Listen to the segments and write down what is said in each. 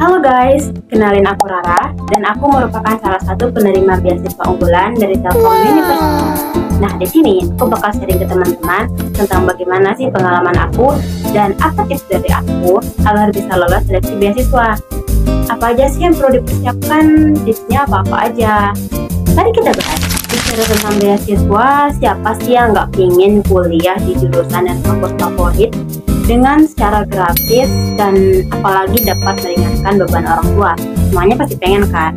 Halo guys, kenalin aku Rara dan aku merupakan salah satu penerima beasiswa unggulan dari Telkom University. Nah, di sini aku bakal sharing ke teman-teman tentang bagaimana sih pengalaman aku dan apa tips dari aku agar bisa lolos seleksi beasiswa. Apa aja sih yang perlu dipersiapkan, tipsnya apa-apa aja. Tadi kita bahas bicara tentang beasiswa, siapa sih yang nggak ingin kuliah di jurusan dan kampus favorit dengan secara gratis dan apalagi dapat meringankan beban orang tua. Semuanya pasti pengen kan?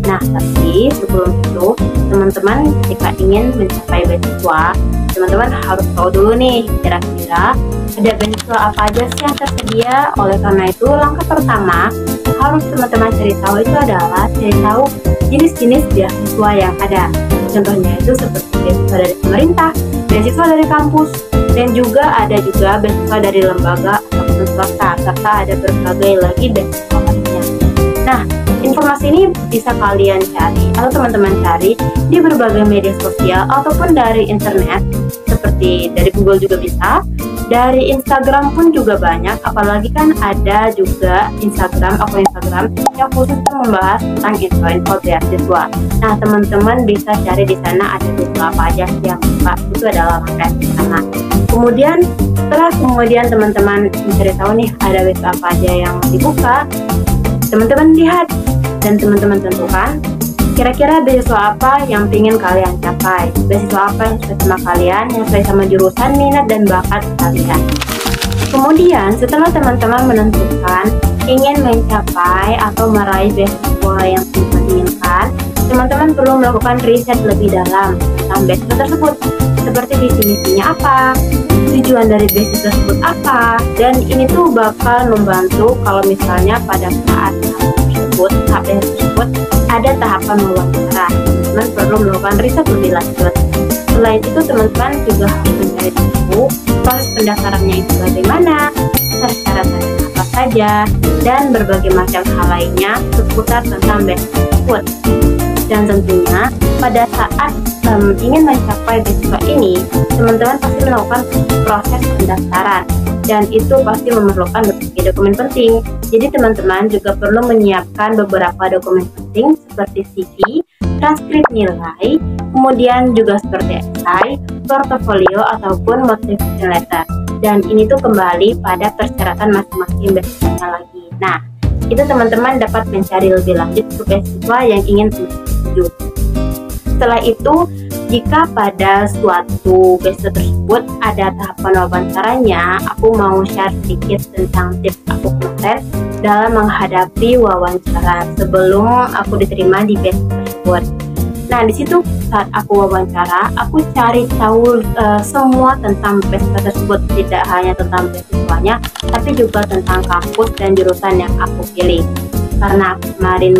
Nah, tapi sebelum itu, teman-teman jika ingin mencapai beasiswa, teman-teman harus tahu dulu nih, kira-kira ada beasiswa apa aja sih yang tersedia. Oleh karena itu, langkah pertama harus teman-teman cari tahu itu adalah cari tahu jenis-jenis beasiswa yang ada. Contohnya itu seperti beasiswa dari pemerintah, beasiswa dari kampus, dan juga ada beasiswa dari lembaga ataupun swasta, serta ada berbagai lagi beasiswa lainnya. Nah, informasi ini bisa kalian cari atau teman-teman cari di berbagai media sosial ataupun dari internet, seperti dari Google juga bisa, dari Instagram pun juga banyak, apalagi kan ada juga akun Instagram yang khusus membahas tentang info-info beasiswa. Nah, teman-teman bisa cari di sana ada beasiswa apa aja yang buka, itu adalah langkah pertama. Kemudian setelah teman-teman mencari tahu nih ada beasiswa apa aja yang dibuka, teman-teman lihat dan teman-teman tentukan kira-kira beasiswa apa yang ingin kalian capai, beasiswa apa yang sesuai sama kalian, yang sesuai sama jurusan, minat, dan bakat kalian. Kemudian setelah teman-teman menentukan ingin mencapai atau meraih beasiswa yang teman-teman inginkan, teman-teman perlu melakukan riset lebih dalam tentang beasiswa tersebut, seperti visi misinya apa, tujuan dari beasiswa tersebut apa, dan ini tuh bakal membantu kalau misalnya pada saat tahap tersebut ada tahapan wawancara. Teman-teman perlu melakukan riset lebih lanjut. Selain itu, teman-teman juga harus mencari tahu proses pendaftarannya itu bagaimana, syarat-syaratnya apa saja, dan berbagai macam hal lainnya seputar tentang beasiswa tersebut. Dan tentunya pada saat ingin mencapai beasiswa ini, teman-teman pasti melakukan proses pendaftaran, dan itu pasti memerlukan berbagai dokumen penting. Jadi teman-teman juga perlu menyiapkan beberapa dokumen penting seperti CV, transkrip nilai, kemudian juga seperti esai, portofolio, ataupun motivation letter. Dan ini tuh kembali pada persyaratan masing-masing beasiswanya lagi. Nah, itu teman-teman dapat mencari lebih lanjut ke beasiswa yang ingin tuju. Setelah itu, jika pada suatu beasiswa tersebut ada tahapan wawancaranya, aku mau share sedikit tentang tips aku kemarin dalam menghadapi wawancara sebelum aku diterima di beasiswa tersebut. Nah, di situ saat aku wawancara, aku cari tahu semua tentang beasiswa tersebut, tidak hanya tentang beasiswanya, tapi juga tentang kampus dan jurusan yang aku pilih. Karena aku kemarin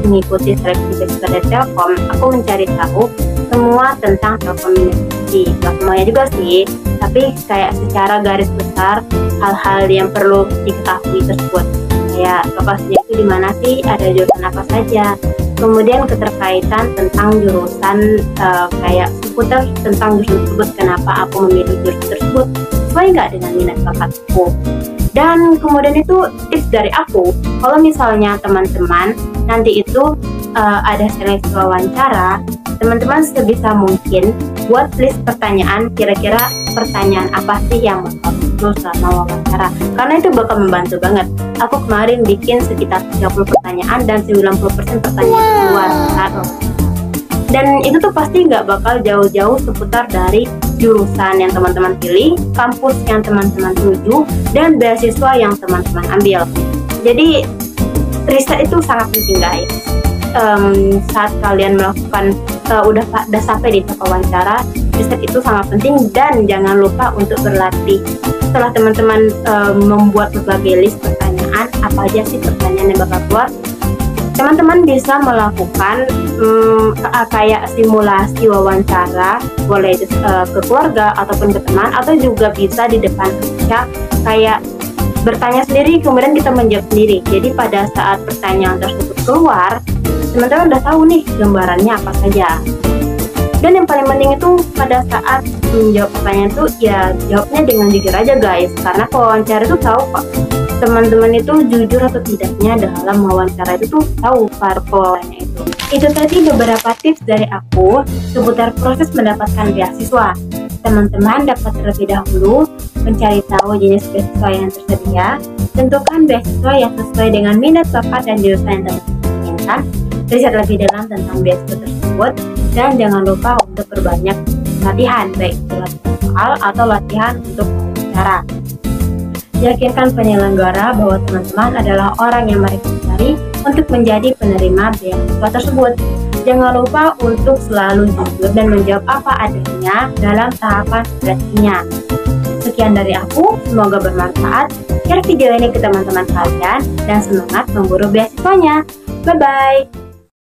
mengikuti seleksi beasiswa dari Telkom, aku mencari tahu semua tentang Telkom University. Gak semuanya juga sih, tapi kayak secara garis besar hal-hal yang perlu diketahui tersebut. Kayak lokasinya itu di mana sih, ada jurusan apa saja. Kemudian keterkaitan tentang jurusan, kayak seputar tentang jurusan tersebut, kenapa aku memilih jurusan tersebut, sesuai nggak dengan minat bakatku. Dan kemudian itu tips dari aku, kalau misalnya teman-teman nanti itu ada seleksi wawancara, teman-teman sebisa mungkin buat list pertanyaan, kira-kira pertanyaan apa sih yang bakal muncul selama wawancara, karena itu bakal membantu banget. Aku kemarin bikin sekitar 30 pertanyaan dan 90% pertanyaan keluar. Dan itu tuh pasti nggak bakal jauh-jauh seputar dari jurusan yang teman-teman pilih, kampus yang teman-teman tuju, dan beasiswa yang teman-teman ambil. Jadi riset itu sangat penting guys. Saat kalian melakukan udah sampai di tahap wawancara, riset itu sangat penting, dan jangan lupa untuk berlatih. Setelah teman-teman membuat berbagai list pertanyaan, apa aja sih pertanyaan yang bakal keluar, teman-teman bisa melakukan kayak simulasi wawancara, boleh itu ke keluarga ataupun ke teman, atau juga bisa di depan kaca, kayak bertanya sendiri kemudian kita menjawab sendiri. Jadi pada saat pertanyaan tersebut keluar, teman-teman udah tahu nih gambarannya apa saja. Dan yang paling penting itu pada saat menjawab pertanyaan itu ya jawabnya dengan jujur aja guys, karena pewawancara itu tahu kok teman-teman itu jujur atau tidaknya dalam wawancara itu tuh tahu para pewawannya itu. Itu tadi beberapa tips dari aku seputar proses mendapatkan beasiswa. Teman-teman dapat terlebih dahulu mencari tahu jenis beasiswa yang tersedia, tentukan beasiswa yang sesuai dengan minat bakat dan jurusan yang teman-teman inginkan, riset lebih dalam tentang beasiswa tersebut, dan jangan lupa untuk berbanyak latihan, baik itu latihan soal atau latihan untuk wawancara. Yakinkan penyelenggara bahwa teman-teman adalah orang yang mereka cari untuk menjadi penerima beasiswa tersebut. Jangan lupa untuk selalu jujur dan menjawab apa adanya dalam tahapan seleksinya. Sekian dari aku, semoga bermanfaat. Share video ini ke teman-teman kalian dan semangat memburu beasiswanya. Bye-bye!